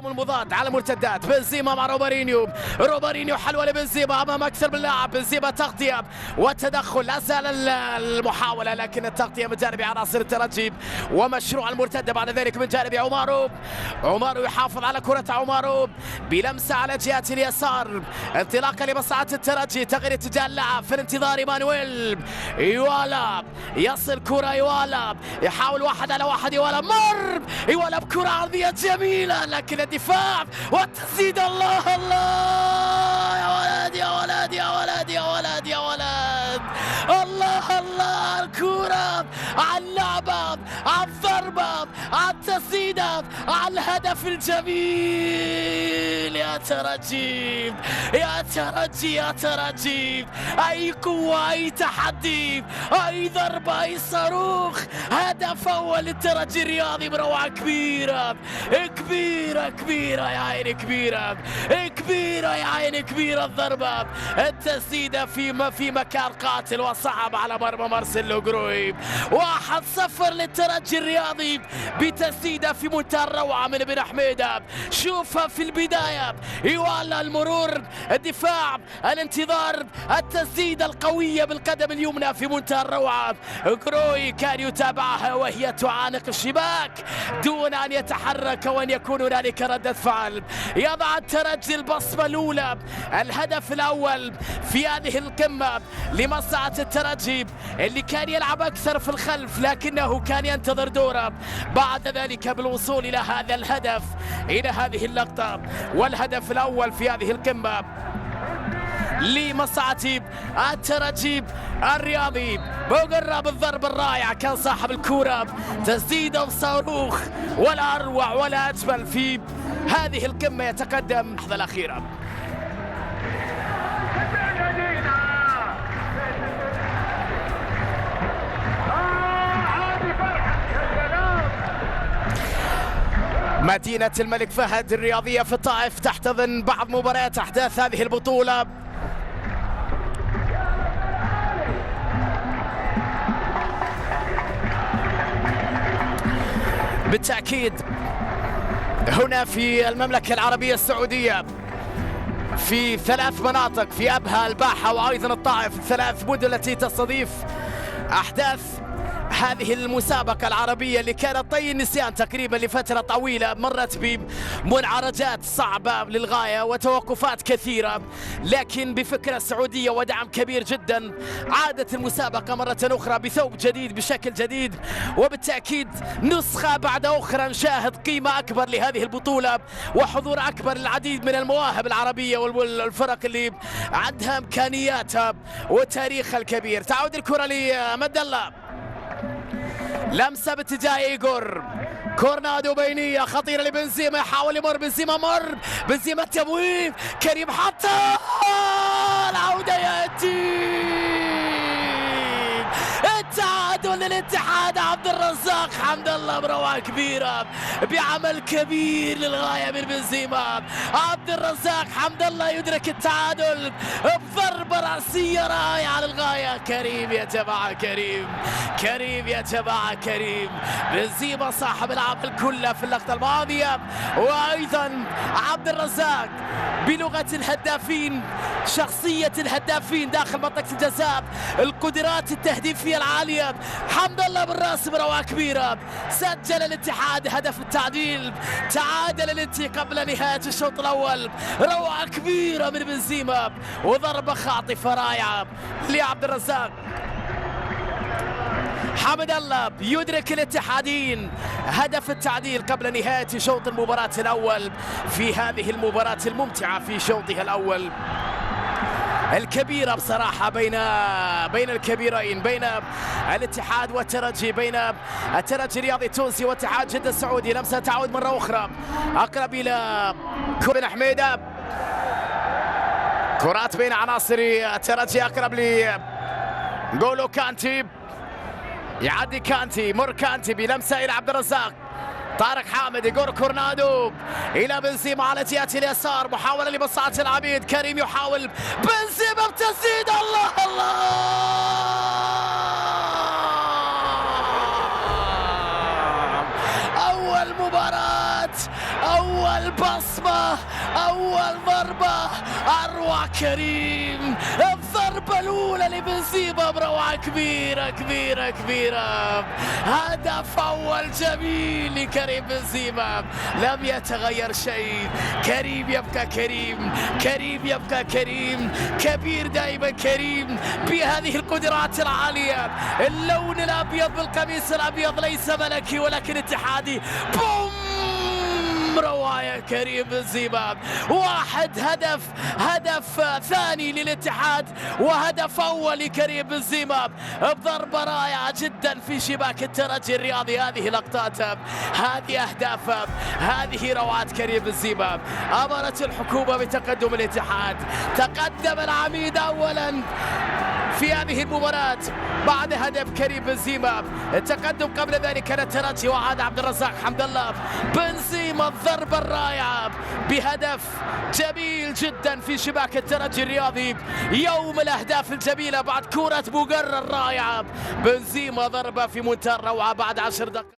المضاد على المرتدات. بنزيما مع روبارينيو حلوه لبنزيما امام اكثر من لاعب. بنزيما تغطيه والتدخل، لا زال المحاوله لكن التغطيه من جانب عناصر الترجي ومشروع المرتده بعد ذلك من جانب عمارو يحافظ على كره عمارو بلمسه على جهه اليسار، انطلاقه لمصلحه الترجي، تغيير اتجاه اللعب في الانتظار. ايمانويل يوالا يصل كره، يوالا يحاول 1 على 1، يوالا بكره عرضيه جميله لكن الدفاع والتسديد. الله الله يا ولد يا ولد يا ولد يا ولد يا ولد، الله الله، الكرة على اللعبة، على الضربة، على التسديدة، على الهدف الجميل. يا ترجي يا ترجي يا ترجي، أي قوة، أي تحدي، أي ضربة، أي صاروخ، هدف أول للترجي الرياضي بروعة كبيرة كبيرة كبيرة يا عيني، كبيرة كبيرة يا عيني، كبيرة الضربة، التسديدة في مكان قاتل وصعب على مرمى مارسيلو جروي. 1-0 للترجي الرياضي بتسديدة في منتهى الروعة من بن حميدة. شوفها في البداية، يوالا المرور، الدفاع، الانتظار، التسديدة القوية بالقدم اليمنى في منتهى الروعة. جروي كان يتابعها وهي تعانق الشباك دون أن يتحرك وأن يكون هنالك ردة فعل. يضع الترجي البصمة الأولى، الهدف الأول في هذه القمة لمصلحة الترجي اللي كان يلعب أكثر في الخلف لكنه كان ينتظر دوره بعد ذلك بالوصول إلى هذا الهدف، إلى هذه اللقطة، والهدف الأول في هذه القمة لمصلحة الترجي الرياضي. بوقرة بالضرب الرائع، كان صاحب الكرة، تسديدة وصاروخ، ولا أروع ولا أجمل في هذه القمة. يتقدم اللحظة الأخيرة. مدينة الملك فهد الرياضية في الطائف تحتضن بعض مباريات أحداث هذه البطولة. بالتأكيد هنا في المملكة العربية السعودية في 3 مناطق، في أبها، الباحة وأيضا الطائف، 3 مدن التي تستضيف أحداث هذه المسابقة العربية اللي كانت طي النسيان تقريبا لفترة طويلة، مرت بمنعرجات صعبة للغاية وتوقفات كثيرة، لكن بفكرة سعودية ودعم كبير جدا عادت المسابقة مرة أخرى بثوب جديد بشكل جديد، وبالتأكيد نسخة بعد أخرى نشاهد قيمة أكبر لهذه البطولة وحضور أكبر للعديد من المواهب العربية والفرق اللي عندها إمكانياتها وتاريخها الكبير. تعود الكرة لمد الله، لمسه باتجاه ايجور، كورنادو بينيه خطيره لبنزيما، يحاول يمر بنزيما التمويل، كريم حتى العوده ياتي التعادل للاتحاد. عبد الرزاق حمد الله بروعه كبيره بعمل كبير للغايه من بنزيما. عبد الرزاق حمد الله يدرك التعادل بضربه راسيه رائعه للغايه. كريم يا جماعه، كريم يا جماعه، كريم. بنزيما صاحب العمل كله في اللقطه الماضيه، وايضا عبد الرزاق بلغه الهدافين، شخصيه الهدافين داخل منطقه الجزاء، القدرات التهديفيه العاليه. حمد الله بالراس بروعه كبيره، سجل الاتحاد هدف التعديل، تعادل الانتي قبل نهايه الشوط الاول. روعه كبيره من بنزيما وضربه خاطفه رائعه لعبد الرزاق. حمد الله يدرك الاتحادين هدف التعديل قبل نهايه شوط المباراه الاول في هذه المباراه الممتعه في شوطها الاول الكبيرة بصراحة بين الكبيرين، بين الاتحاد والترجي، بين الترجي الرياضي التونسي واتحاد جدة السعودي. لمسة تعود مرة أخرى أقرب إلى بن حميدة، كرات بين عناصر الترجي، أقرب لجولو كانتي، يعدي كانتي، مر كانتي بلمسة إلى عبد الرزاق، طارق حامد يقول كورنادو الى بنزيما على جهه اليسار، محاوله لمصلحه العبيد، كريم يحاول، بنزيما بتسديد، الله الله، اول أول بصمة، أول ضربة، أروع كريم. الضربة الأولى لبنزيما بروعة كبيرة كبيرة كبيرة. هدف أول جميل لكريم بنزيما، لم يتغير شيء. كريم يبقى كريم، كريم يبقى كريم، كبير دائما كريم بهذه القدرات العالية. اللون الأبيض بالقميص الأبيض ليس ملكي ولكن اتحادي. بوم، روعة يا كريم بنزيما. واحد هدف ثاني للاتحاد وهدف أول لكريم بنزيما بضربة رائعة جدا في شباك الترجي الرياضي. هذه لقطات، هذه أهداف، هذه روعة كريم بنزيما. أمرت الحكومة بتقدم الاتحاد. تقدم العميد أولا في هذه المباراة بعد هدف كريم بنزيما. التقدم قبل ذلك كان الترجي وعاد عبد الرزاق حمد الله. بنزيما الضربة الرائعة بهدف جميل جدا في شباك الترجي الرياضي. يوم الأهداف الجميلة بعد كرة مقرر رائعة. بنزيما ضربة في منتهى الروعة بعد 10 دقائق.